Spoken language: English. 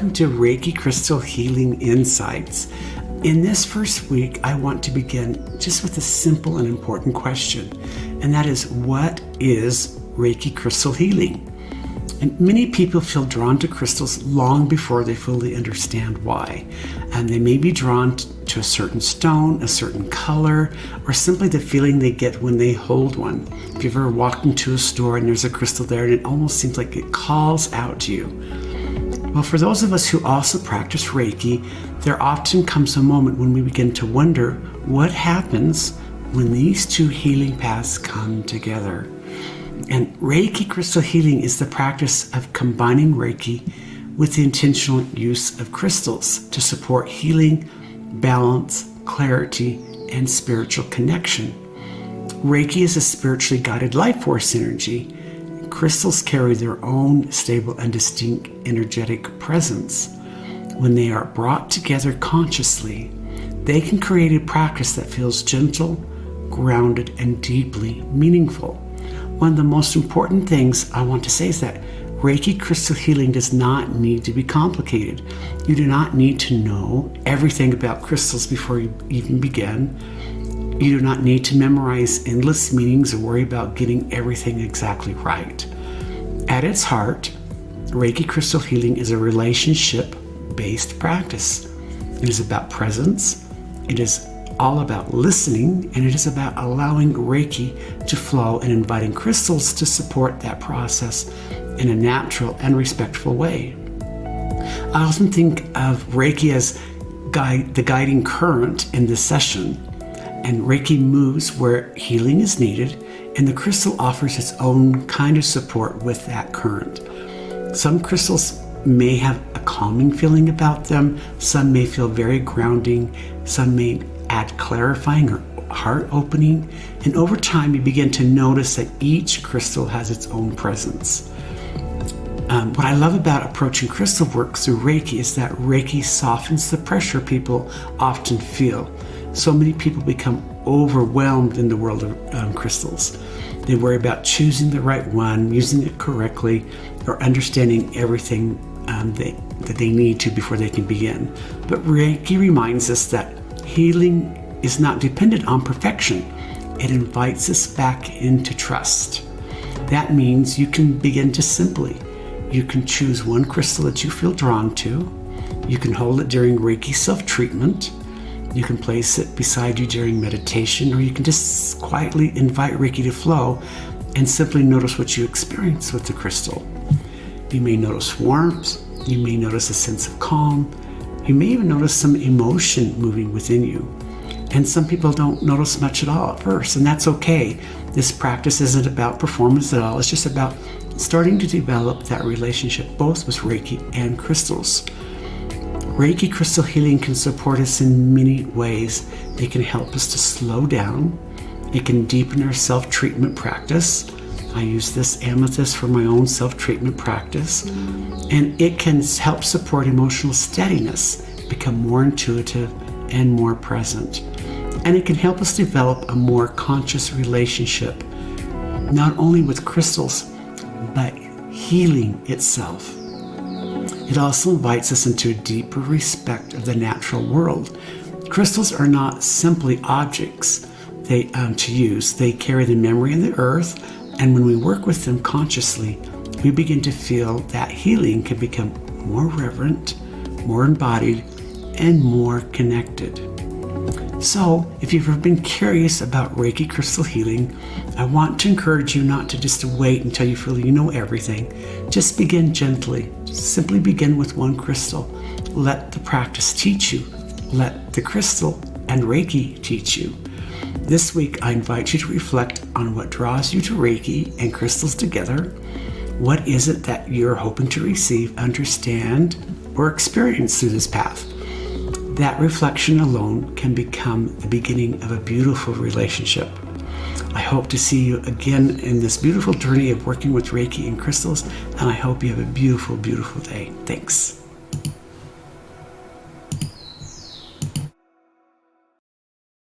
welcome to Reiki Crystal Healing Insights. In this first week, I want to begin just with a simple and important question, and that is, what is Reiki Crystal Healing? And many people feel drawn to crystals long before they fully understand why. And they may be drawn to a certain stone, a certain color, or simply the feeling they get when they hold one. If you've ever walked into a store and there's a crystal there and it almost seems like it calls out to you. Well, for those of us who also practice Reiki, there often comes a moment when we begin to wonder what happens when these two healing paths come together. And Reiki Crystal Healing is the practice of combining Reiki with the intentional use of crystals to support healing, balance, clarity, and spiritual connection. Reiki is a spiritually guided life force energy. Crystals carry their own stable and distinct energetic presence. When they are brought together consciously, they can create a practice that feels gentle, grounded, and deeply meaningful. One of the most important things I want to say is that Reiki Crystal Healing does not need to be complicated. You do not need to know everything about crystals before you even begin. You do not need to memorize endless meanings or worry about getting everything exactly right. At its heart, Reiki Crystal Healing is a relationship-based practice. It is about presence. It is all about listening, and it is about allowing Reiki to flow and inviting crystals to support that process in a natural and respectful way. I often think of Reiki as the guiding current in this session, and Reiki moves where healing is needed, and the crystal offers its own kind of support with that current. Some crystals may have a calming feeling about them, some may feel very grounding, some may add clarifying or heart opening, and over time you begin to notice that each crystal has its own presence. What I love about approaching crystal work through Reiki is that Reiki softens the pressure people often feel. So many people become overwhelmed in the world of crystals. They worry about choosing the right one, using it correctly, or understanding everything that they need to before they can begin. But Reiki reminds us that healing is not dependent on perfection. It invites us back into trust. That means you can begin just simply. You can choose one crystal that you feel drawn to. You can hold it during Reiki self-treatment. You can place it beside you during meditation, or you can just quietly invite Reiki to flow and simply notice what you experience with the crystal. You may notice warmth. You may notice a sense of calm. You may even notice some emotion moving within you. And some people don't notice much at all at first, and that's okay. This practice isn't about performance at all. It's just about starting to develop that relationship both with Reiki and crystals. Reiki Crystal Healing can support us in many ways. It can help us to slow down. It can deepen our self-treatment practice. I use this amethyst for my own self-treatment practice. And it can help support emotional steadiness, become more intuitive and more present. And it can help us develop a more conscious relationship, not only with crystals, but healing itself. It also invites us into a deeper respect of the natural world. Crystals are not simply objects to use. They carry the memory of the earth, and when we work with them consciously, we begin to feel that healing can become more reverent, more embodied, and more connected. So, if you've ever been curious about Reiki Crystal Healing, I want to encourage you not to just wait until you feel you know everything. Just begin gently. Just simply begin with one crystal. Let the practice teach you. Let the crystal and Reiki teach you. This week, I invite you to reflect on what draws you to Reiki and crystals together. What is it that you're hoping to receive, understand, or experience through this path? That reflection alone can become the beginning of a beautiful relationship. I hope to see you again in this beautiful journey of working with Reiki and crystals, and I hope you have a beautiful, beautiful day. Thanks.